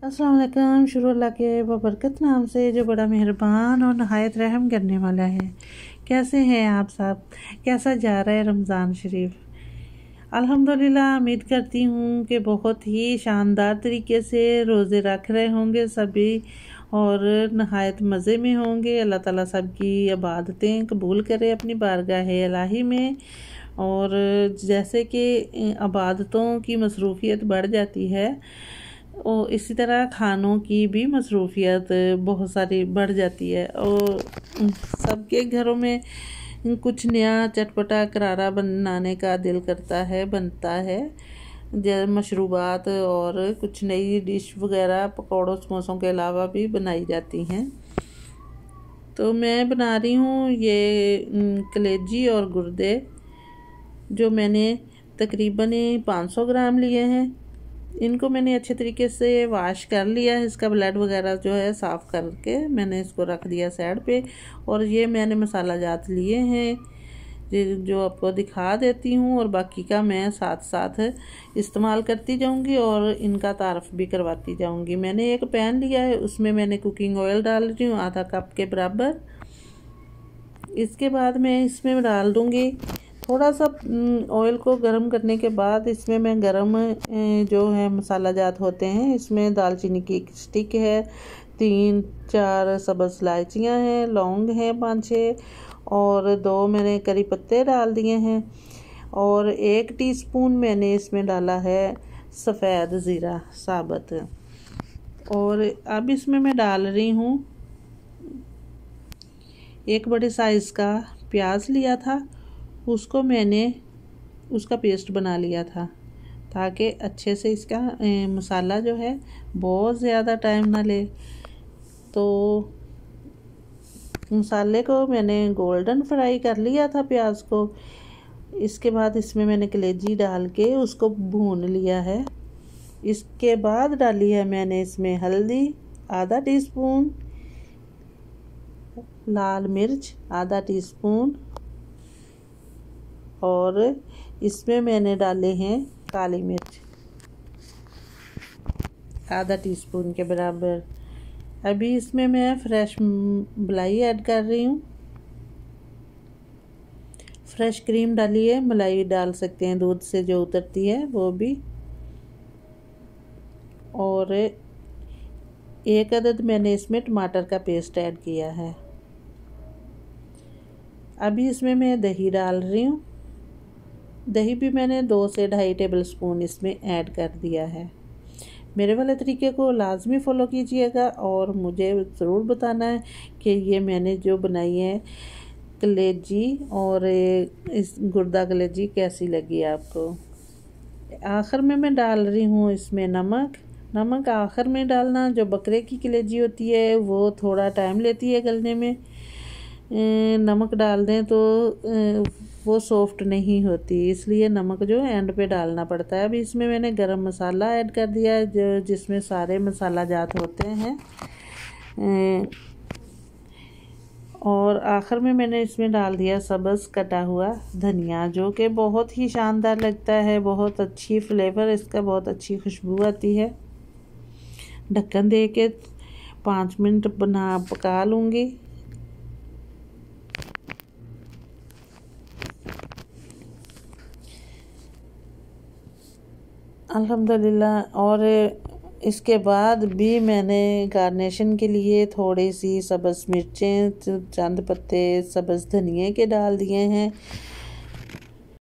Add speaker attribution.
Speaker 1: अस्सलाम वालेकुम। शुरू अल्लाह के बबरकत नाम से जो बड़ा मेहरबान और नहायत रहम करने वाला है। कैसे हैं आप सब? कैसा जा रहा है रमज़ान शरीफ? अल्हम्दुलिल्लाह, उम्मीद करती हूँ कि बहुत ही शानदार तरीके से रोज़े रख रहे होंगे सभी और नहायत मज़े में होंगे। अल्लाह ताला सबकी इबादतें कबूल करे अपनी बारगाह इलाही में। और जैसे कि इबादतों की मसरूफ़ियत बढ़ जाती है और इसी तरह खानों की भी मसरूफ़ियत बहुत सारी बढ़ जाती है और सबके घरों में कुछ नया चटपटा करारा बनाने का दिल करता है, बनता है। मशरूबात और कुछ नई डिश वगैरह पकौड़ों समोसों के अलावा भी बनाई जाती हैं। तो मैं बना रही हूँ ये कलेजी और गुर्दे, जो मैंने तकरीबन 500 ग्राम लिए हैं। इनको मैंने अच्छे तरीके से वाश कर लिया है। इसका ब्लड वगैरह जो है साफ़ करके मैंने इसको रख दिया साइड पे। और ये मैंने मसाला जात लिए हैं जो आपको दिखा देती हूँ, और बाकी का मैं साथ साथ इस्तेमाल करती जाऊँगी और इनका तारफ़ भी करवाती जाऊँगी। मैंने एक पैन लिया है, उसमें मैंने कुकिंग ऑयल डाल रही हूँ आधा कप के बराबर। इसके बाद मैं इसमें डाल दूँगी थोड़ा सा ऑयल को गर्म करने के बाद इसमें मैं गरम जो है मसाला जात होते हैं, इसमें दालचीनी की एक स्टिक है, 3-4 सब्ज़ इलायचियाँ हैं, लौंग हैं 5-6 और 2 मैंने करी पत्ते डाल दिए हैं और 1 टीस्पून मैंने इसमें डाला है सफ़ेद ज़ीरा साबुत। और अब इसमें मैं डाल रही हूँ 1 बड़े साइज़ का प्याज लिया था, उसको मैंने उसका पेस्ट बना लिया था ताकि अच्छे से इसका मसाला जो है बहुत ज़्यादा टाइम ना ले। तो मसाले को मैंने गोल्डन फ्राई कर लिया था प्याज को। इसके बाद इसमें मैंने कलेजी डाल के उसको भून लिया है। इसके बाद डाली है मैंने इसमें हल्दी आधा टीस्पून, लाल मिर्च आधा टीस्पून और इसमें मैंने डाले हैं काली मिर्च आधा टीस्पून के बराबर। अभी इसमें मैं फ्रेश मलाई ऐड कर रही हूँ। फ्रेश क्रीम डाली है, मलाई डाल सकते हैं दूध से जो उतरती है वो भी। और 1 अदद मैंने इसमें टमाटर का पेस्ट ऐड किया है। अभी इसमें मैं दही डाल रही हूँ। दही भी मैंने 2 से 2.5 टेबल स्पून इसमें ऐड कर दिया है। मेरे वाले तरीके को लाजमी फ़ॉलो कीजिएगा और मुझे ज़रूर बताना है कि ये मैंने जो बनाई है कलेजी और इस गुर्दा कलेजी कैसी लगी आपको। आखिर में मैं डाल रही हूँ इसमें नमक आखिर में डालना। जो बकरे की कलेजी होती है वो थोड़ा टाइम लेती है गलने में, नमक डाल दें तो वो सॉफ्ट नहीं होती, इसलिए नमक जो एंड पे डालना पड़ता है। अभी इसमें मैंने गरम मसाला ऐड कर दिया है जो जिसमें सारे मसाला जात होते हैं। और आखिर में मैंने इसमें डाल दिया सब्ज़ कटा हुआ धनिया, जो कि बहुत ही शानदार लगता है। बहुत अच्छी फ्लेवर इसका, बहुत अच्छी खुशबू आती है। ढक्कन दे के 5 मिनट पका लूँगी। अल्हम्दुलिल्लाह। और इसके बाद भी मैंने गार्निशिंग के लिए थोड़ी सी सब्ज़ मिर्चें, चंद पत्ते सब्ज़ धनिए के डाल दिए हैं